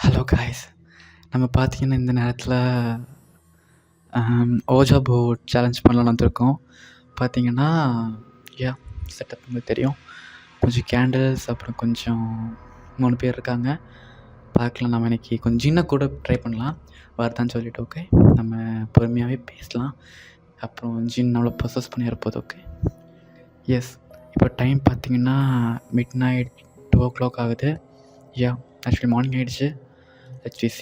Hello guys, நம்ம பார்த்தீங்கன்னா இந்த நேரத்தில் ஓஜா போர்ட் சேலஞ்ச் பண்ணலான்னு வந்திருக்கோம். பார்த்தீங்கன்னா செட்டப் உங்களுக்கு தெரியும். கொஞ்சம் கேண்டில்ஸ், அப்புறம் கொஞ்சம் 3 பேர் இருக்காங்க. பார்க்கலாம், நம்ம இன்றைக்கி கொஞ்சம் ஜின்னை கூட ட்ரை பண்ணலாம் வருதான்னு சொல்லிவிட்டு. ஓகே, நம்ம பொறுமையாகவே பேசலாம். அப்புறம் ஜின் நம்மளை ப்ரொசஸ் பண்ணி இருப்போது. Okay, yes. இப்போ டைம் பார்த்தீங்கன்னா மிட்நைட் 2 ஆகுது. ஆக்சுவலி மார்னிங் ஆகிடுச்சு. HTC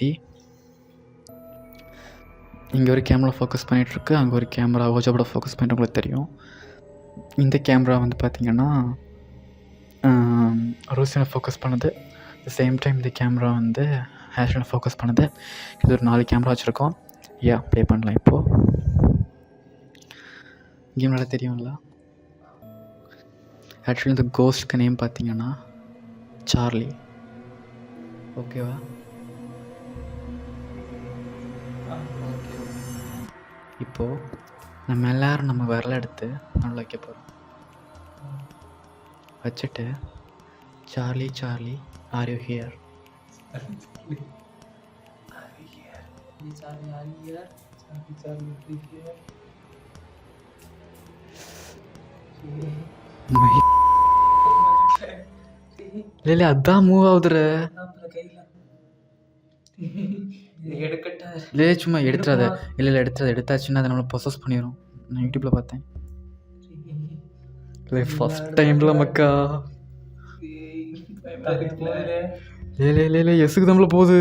இங்கே ஒரு கேமரா ஃபோக்கஸ் பண்ணிகிட்ருக்கு, அங்கே ஒரு கேமரா ஓஜாவோட ஃபோக்கஸ் பண்ணிட்டு உங்களுக்கு தெரியும். இந்த கேமரா வந்து பார்த்திங்கன்னா ரோசினை ஃபோக்கஸ் பண்ணுது. த சேம் டைம் இந்த கேமரா வந்து ஹேஷனை ஃபோக்கஸ் பண்ணுது. இது ஒரு 4 கேமரா வச்சுருக்கோம். ப்ளே பண்ணலாம். இப்போது கேம் நல்லா தெரியும்ல. ஆக்சுவலி இந்த கோஸ்ட்க்கு நேம் பார்த்திங்கன்னா சார்லி. ஓகேவா? இப்போது நம்ம எல்லோரும் நம்ம விரல எடுத்து நல்லா வைக்க போகிறோம். வச்சுட்டு Charlie Charlie are you here? இல்லை அதான் மூவ் ஆகுதுற. இல்லை சும்மா எடுத்துறாத. இல்லை எடுத்தாச்சுன்னா அதை நம்மளை ப்ரொசஸ் பண்ணிடும். நான் யூடியூப்பில் பார்த்தேன். இல்லை ஃபஸ்ட் டைமில் மக்கா. இல்லை எசுக்கு நம்மள போகுது.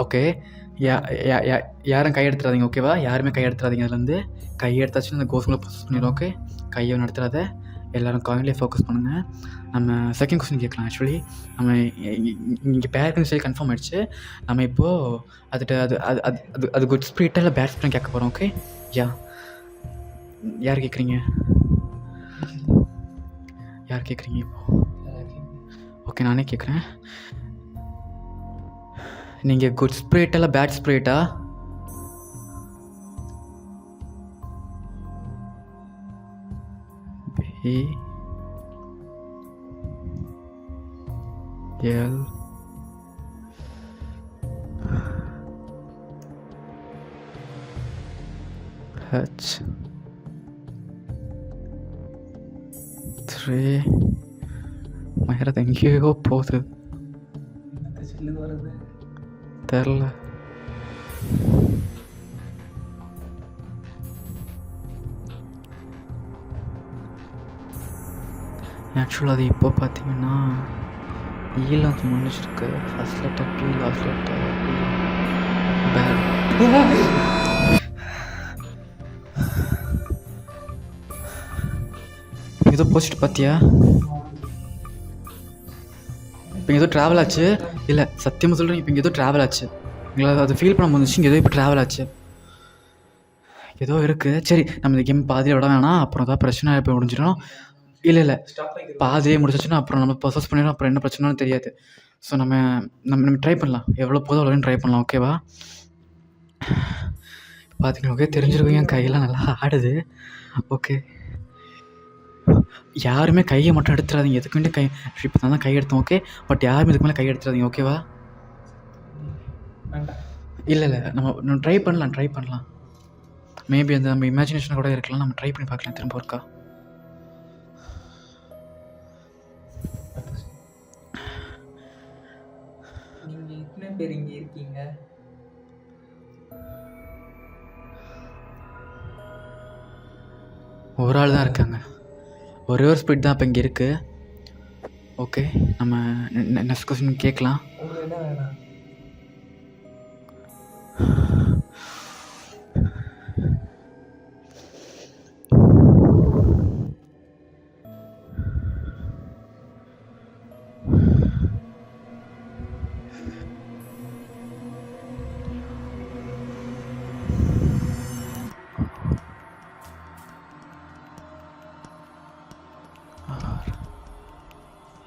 ஓகே, யாரும் கை எடுத்துறாதீங்க. ஓகேவா? யாருமே கை எடுத்துறாதீங்க. அதுலேருந்து கை எடுத்தாச்சுன்னா அந்த கோஸ்ட்களை ப்ரொசஸ் பண்ணிடும். ஓகே, கையை நடத்துறாத. எல்லோரும் காயின்லேயே ஃபோக்கஸ் பண்ணுங்கள். நம்ம செகண்ட் கொஸ்டின் கேட்கலாம். ஆக்சுவலி நம்ம இங்கே பேருக்குன்னு சொல்லி கன்ஃபார்ம் ஆகிடுச்சு. நம்ம இப்போது அது அது குட் ஸ்பிரிட்டாக இல்லை பேட் ஸ்பிரிட்டாக கேட்க போகிறோம். ஓகே, யார் கேட்குறீங்க இப்போது? ஓகே, நானே கேட்குறேன். நீங்கள் குட் ஸ்பிரிட்டா இல்லை பேட் ஸ்பிரிட்டா? மயிரது எங்கேயோ போகுது, தெரில. ஆக்சுவலாக அது இப்போ பார்த்தீங்கன்னா ஈலாம் முடிச்சிருக்கு. First letter P, last letter பேட். ஏதோ போஸ்ட் பார்த்தியா? இப்போ ஏதோ ட்ராவல் ஆச்சு. இல்லை சத்தியமாக சொல்கிறேன், இப்போ இங்கே ஏதோ ட்ராவல் ஆச்சு. எங்களால் அதை ஃபீல் பண்ண முடிஞ்சிச்சு. இங்கே ஏதோ இப்போ ட்ராவல் ஆச்சு, ஏதோ இருக்குது. சரி, நம்ம இந்த கேம் பாதியில் விட வேணாம். அப்புறம் ஏதாவது பிரச்சனை இப்போ முடிஞ்சிடும். இல்லை பாதியே முடிச்சிச்சுன்னா அப்புறம் நம்ம ப்ரொசஸ் பண்ணிடும். அப்புறம் என்ன பிரச்சனைன்னு தெரியாது. ஸோ நம்ம ட்ரை பண்ணலாம். எவ்வளோ போதும் அவ்வளோ ட்ரை பண்ணலாம். ஓகேவா? பார்த்தீங்களா? ஓகே, தெரிஞ்சிருக்கும். என் கையெல்லாம் நல்லா ஆடுது. ஓகே, யாருமே கையை மட்டும் எடுத்துடாதீங்க. எதுக்கு வேண்டிய கை இப்போ தான் கை எடுத்தோம். ஓகே, பட் யாருமே இதுக்கு மேலே கை எடுத்துடாதீங்க. ஓகேவா? இல்லை நம்ம ட்ரை பண்ணலாம். மேபி அந்த நம்ம இமேஜினேஷன் கூட இருக்கலாம். நம்ம ட்ரை பண்ணி பார்க்கலாம் திரும்ப ஒருக்கா. நீங்கள் எத்தனை பேர் இங்கே இருக்கீங்க? ஒரு ஆள் தான் இருக்காங்க. ஒரே ஒரு ஸ்பீட் தான் இப்போ இங்கே இருக்குது. ஓகே, நம்ம நெக்ஸ்ட் கொஸ்டின் கேட்கலாம். உங்களுக்கு என்ன வேணாம்?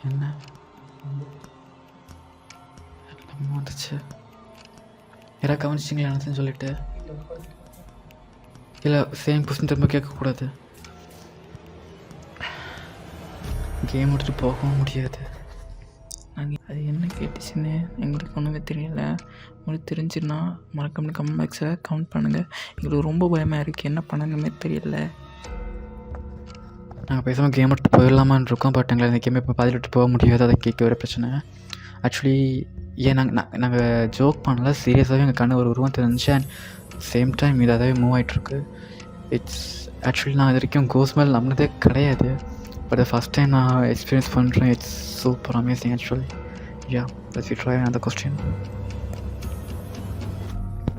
என்ன வந்துச்சு? யாராவது கவனிச்சிங்களா என்னன்னு சொல்லிட்டு? இல்லை சேம் கொஸ்டின் திரும்ப கேட்கக்கூடாது. கேம் எடுத்துகிட்டு போகவும் முடியாது. நாங்கள் அது என்ன கேட்டுச்சுன்னு எங்களுக்கு ஒன்றுமே தெரியல. உங்களுக்கு தெரிஞ்சுன்னா மறக்காம கமெண்ட் பாக்ஸில் கமெண்ட் பண்ணுங்கள். எங்களுக்கு ரொம்ப பயமாக இருக்குது, என்ன பண்ணணுமே தெரியல. நாங்கள் பேசாமல் கேம் எடுத்து போயிடலாமான்னு இருக்கோம். பட் எங்களை இந்த கேம் இப்போ பாதியில் விட்டு போக முடியாது. அதை கேட்க வர பிரச்சனை. ஆக்சுவலி ஏன் நாங்கள் ஜோக் பண்ணல, சீரியஸாகவே எங்கள் கண்ணு ஒரு உருவம் தெரிஞ்சு அண்ட் சேம் டைம் இது அதாவே மூவ் ஆகிட்ருக்கு. இட்ஸ் ஆக்சுவலி நான் இது வரைக்கும் கோஸ்ட் மேல் நம்பினதே கிடையாது. பட் ஃபஸ்ட் டைம் நான் எக்ஸ்பீரியன்ஸ் பண்ணுறேன். It's super amazing actually. Yeah let's we try another question.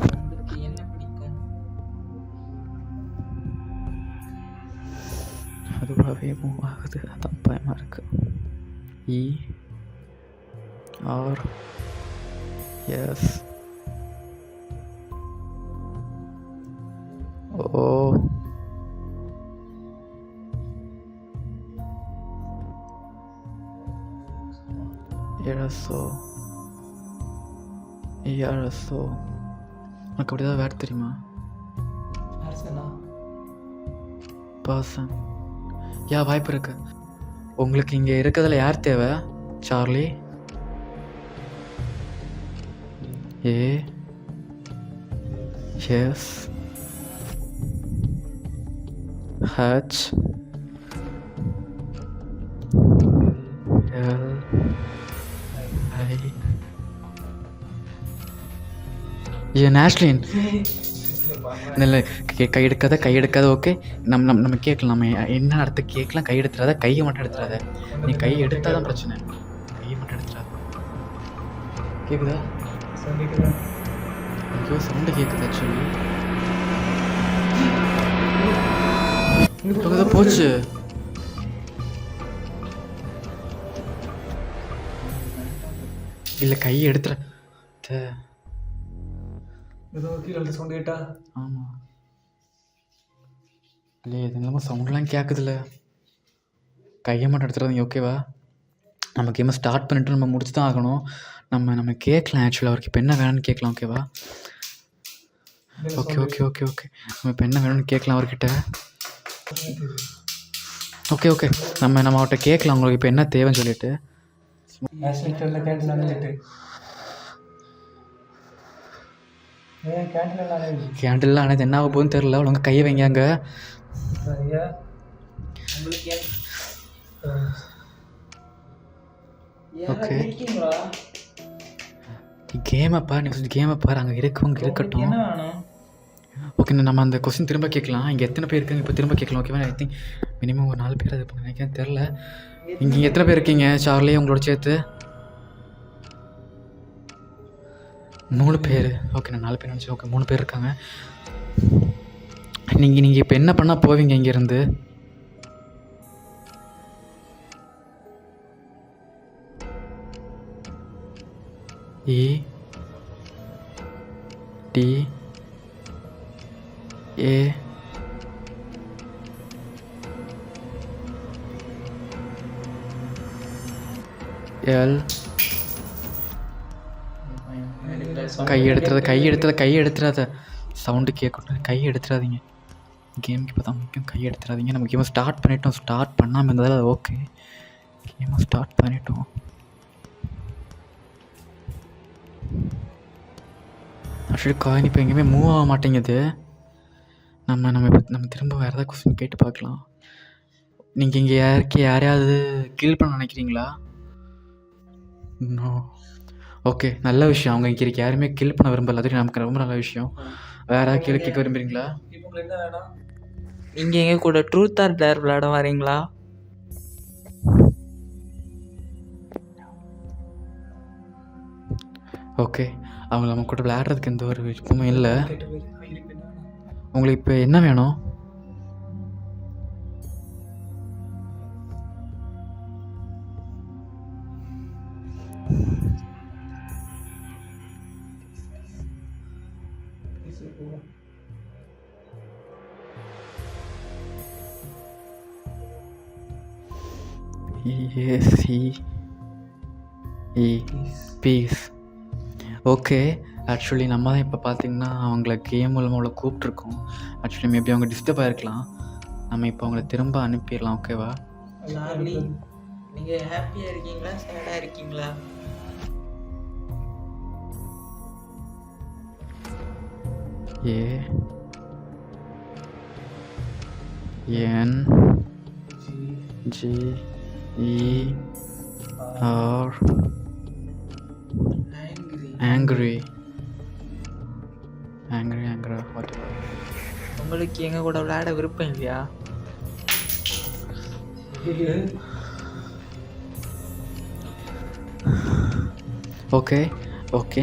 உங்களுக்கு என்ன பிடிக்கும்? அதுவாகவே மூவ் ஆகுது, அதான் பயமாக இருக்குது. இ ஆர் எஸ் ஓ எரசோ எரசோ. உனக்கு அப்படி ஏதாவது வேறு தெரியுமா? பர்சன். யா வாய்ப்பு இருக்கு. உங்களுக்கு இங்கே இருக்கிறதுல யார் தேவை? Charlie, A S H L I. ஏன் ஆஷ்லின் இல்லை, கை எடுக்காத ஓகே. நம்ம கேட்கலாம், நம்ம என்ன அர்த்த கேட்கலாம். கை எடுத்துறாத, கையை மட்டும் எடுத்துறாத. நீ கை எடுத்தால் தான் பிரச்சனை, கையை மட்டும் எடுத்துறாத. கேட்குதா? ஐயோ சவுண்டு கேட்குது ஆக்சுவலி. இப்போ போச்சு. இல்லை கையை எடுத்துற. ஏதோ கீழே சவுண்ட் கேட்டா? ஆமாம் இல்லை, இது இல்லாமல் சவுண்ட்லாம் கேட்குதுல்ல. கையை மட்டும் எடுத்துறாதீங்க ஓகேவா? நம்ம கேமை ஸ்டார்ட் பண்ணிவிட்டு நம்ம முடிச்சு தான் ஆகணும். நம்ம கேட்கலாம் ஆக்சுவலாக. அவருக்கு இப்போ என்ன வேணும்னு கேட்கலாம் ஓகேவா? ஓகே ஓகே ஓகே ஓகே நம்ம இப்போ என்ன வேணும்னு கேட்கலாம் அவர்கிட்ட. ஓகே ஓகே நம்ம அவர்கிட்ட கேட்கலாம் உங்களுக்கு இப்போ என்ன தேவைன்னு சொல்லிட்டு. கேண்டில்லாம் ஆனால் என்ன ஆக போகுதுன்னு தெரில. அவங்க கையை வைங்க அங்கே. ஓகே கேமை பாரு, நீ ஃபஸ்ட் கேமை பாரு. அங்கே இருக்கவங்க இருக்கட்டும். ஓகே நம்ம அந்த கொஸ்டின் திரும்ப கேட்கலாம். இங்கே எத்தனை பேர் இருக்காங்க இப்போ திரும்ப கேட்கலாம் ஓகேவா? ஐ திங்க் மினிமம் ஒரு 4 பேர் அது இப்போ நினைக்கிறேன், தெரில. இங்கே எத்தனை பேர் இருக்கீங்க சார்லி உங்களோட சேர்த்து? 3 பேர். ஓகே நான் 4 பேர் நினச்சேன். ஓகே 3 பேர் இருக்காங்க. நீங்கள் இப்போ என்ன பண்ணால் போவீங்க இங்கேருந்து? E D A L. கை எடுத்துறாத சவுண்டு கேட்கட்டும். கை எடுத்துடாதீங்க. கேமுக்கு இப்போ தான் முக்கியம். கை எடுத்துடாதீங்க. நம்ம கேமை ஸ்டார்ட் பண்ணிட்டோம். ஸ்டார்ட் பண்ணாமல் இருந்ததால் அது ஓகே. கேமை ஸ்டார்ட் பண்ணிட்டோம். ஆக்சுவலி காயின் இப்போ எங்கேயுமே மூவ் ஆக மாட்டேங்குது. நம்ம திரும்ப வேறு ஏதாவது கொஸ்டின் கேட்டு பார்க்கலாம். நீங்கள் இங்கே யாரையாவது கில் பண்ண நினைக்கிறீங்களா? நோ. ஓகே நல்ல விஷயம். அவங்க இங்கே இருக்க யாருமே கில் பண்ண விரும்பல. அது நமக்கு ரொம்ப நல்ல விஷயம். வேறு யாராவது கேள்வி கேட்க விரும்புகிறீங்களா? நீங்கள் எங்கள் கூட ட்ரூத் ஆர் டேர் விளையாட வரீங்களா? ஓகே அவங்க நம்ம கூட விளையாடுறதுக்கு எந்த ஒரு விருப்பமும் இல்லை. உங்களுக்கு இப்போ என்ன வேணும்? பீஸ். ஓகே ஆக்சுவலி நம்ம தான் இப்போ பார்த்தீங்கன்னா அவங்கள கேம் மூலமாக அவ்வளோ கூப்பிட்ருக்கோம். ஆக்சுவலி மேபி அவங்க டிஸ்டர்ப் ஆகிருக்கலாம். நம்ம இப்போ அவங்கள திரும்ப அனுப்பிடலாம். ஓகேவா? சார்லி, நீங்கள் ஹாப்பியாக இருக்கீங்களா சேடாக இருக்கீங்களா? ANGER angry whatever. உங்களுக்கு எங்கள் கூட விளையாட விருப்பம் இல்லையா? ஓகே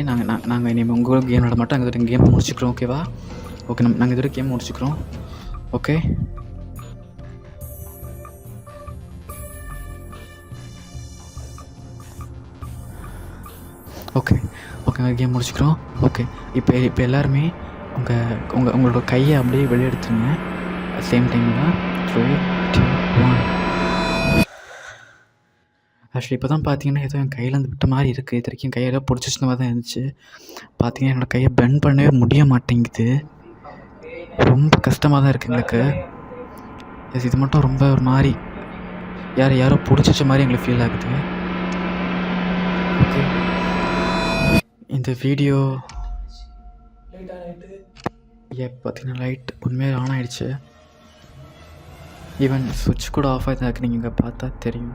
நாங்கள் இனிமேல் உங்கள் கேம் விளாட மாட்டோம். அங்கே கேம் முடிச்சுக்கிறோம். ஓகேவா? ஓகே, நாங்கள் இதோட கேம் முடிச்சுக்கிறோம். ஓகே நாங்கள் கேம் முடிச்சுக்கிறோம். ஓகே, இப்போ எல்லாருமே உங்களோட கையை அப்படியே வெளியே எடுத்துருங்க. சேம் டைமில் 3, 2, 1. ஆக்சுவலி இப்போ தான் பார்த்தீங்கன்னா ஏதோ என் கையிலேருந்து விட்ட மாதிரி இருக்குது. இது வரைக்கும் கையில் பிடிச்சிச்சின மாதிரி தான் இருந்துச்சு. பார்த்தீங்கன்னா என்னோடய கையை பெண்ட் பண்ணவே முடிய மாட்டேங்குது. ரொம்ப கஷ்டமாக தான் இருக்குது எங்களுக்கு. இது மட்டும் ரொம்ப ஒரு மாதிரி யாரோ பிடிச்சிச்ச மாதிரி எங்களுக்கு ஃபீல் ஆகுது. ஓகே, இந்த வீடியோ பார்த்தீங்கன்னா லைட் உண்மையாக ஆன் ஆகிடுச்சு. ஈவன் சுவிட்ச் கூட ஆஃப் ஆகி தான் இருக்குது. நீங்கள் இங்கே பார்த்தா தெரியும்.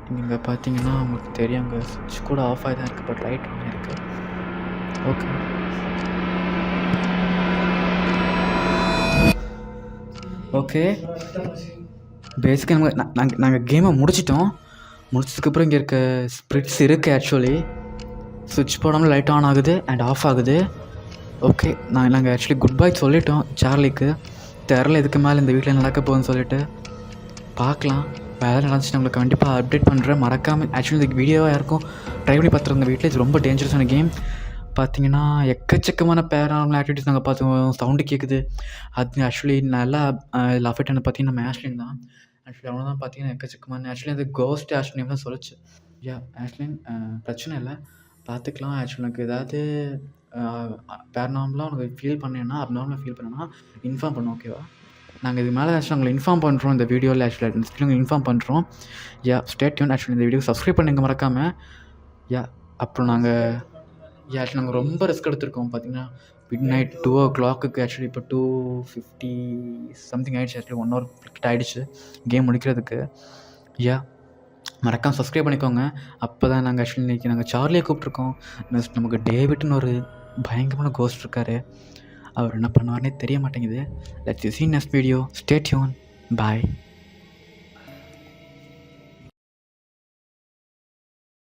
நீங்கள் இங்கே பார்த்தீங்கன்னா உங்களுக்கு தெரியும், அங்கே சுவிட்ச் கூட ஆஃப் ஆகி தான் இருக்குது, பட் லைட் ஆன் இருக்குது. ஓகே பேசிக்காக நாங்கள் கேமை முடிச்சதுக்கப்புறம் இங்கே இருக்க ஸ்ப்ரிட்ஸ் இருக்குது. ஆக்சுவலி சுவிட்ச் போடாமல் லைட் ஆன் ஆகுது அண்ட் ஆஃப் ஆகுது. ஓகே, நாங்கள் ஆக்சுவலி குட் பை சொல்லிட்டோம் சார்லிக்கு. தெரில இதுக்கு மேலே இந்த வீட்டில் நடக்க போகுதுன்னு சொல்லிட்டு. பார்க்கலாம், வேறு நடந்துச்சு நம்மளுக்கு கண்டிப்பாக அப்டேட் பண்ணுறேன். மறக்காமல் ஆக்சுவலி இந்த வீடியோவாக இருக்கும் ட்ரை பண்ணி பார்த்துருங்க. வீட்டில் இது ரொம்ப டேஞ்சரஸான கேம். பார்த்தீங்கன்னா எக்கச்சக்கமான பேரானாமல் ஆக்டிவிட்டிஸ் நாங்கள் பார்த்தோம். சவுண்டு கேட்குது. அது ஆக்சுவலி நல்லா இதில் அஃபெக்ட் ஆனது பார்த்தீங்கன்னா நம்ம ஆஷ்லின் தான். ஆக்சுவலி அவனை தான் பார்த்தீங்கன்னா எக்கச்சக்கமான ஆக்சுவலி அது கோஸ்ட் ஆஷ்லின் தான் சொல்லிச்சு. ஆஷ்லின் பிரச்சனை இல்லை, பார்த்துக்கலாம். ஆக்சுவலி எனக்கு ஏதாவது பேரனாமலாக உனக்கு ஃபீல் பண்ணேன்னா, அப்நார்மலாக ஃபீல் பண்ணேன்னா இன்ஃபார்ம் பண்ணும். ஓகேவா? நாங்கள் இதுக்கு மேலே ஆக்சுவலி உங்களை இன்ஃபார்ம் பண்ணுறோம். இந்த வீடியோவில் ஆக்சுவலி இன்ஃபார்ம் பண்ணுறோம். Stay tune. ஆக்சுவலி இந்த வீடியோ சப்ஸ்கிரைப் பண்ணுங்க மறக்காமல். அப்புறம் ஆக்சுவலி நாங்கள் ரொம்ப ரிஸ்க் எடுத்திருக்கோம். பார்த்தீங்கன்னா மிட்நைட் 2 o'clock ஆக்சுவலி இப்போ 2:50 சம்திங் ஆகிடுச்சு. ஆக்சுவலி 1 hour கிட்ட ஆகிடுச்சு கேம் முடிக்கிறதுக்கு. மறக்காமல் சப்ஸ்கிரைப் பண்ணிக்கோங்க. அப்போ தான் நாங்கள் ஆக்சுவலி இன்றைக்கி நாங்கள் சார்லியை கூப்பிட்ருக்கோம். நெக்ஸ்ட் நமக்கு டேவிட்னு ஒரு பயங்கரமான கோஸ்ட் இருக்கார். அவர் என்ன பண்ணுவார்னே தெரிய மாட்டேங்குது. Let's you see next video. Stay tune. Bye.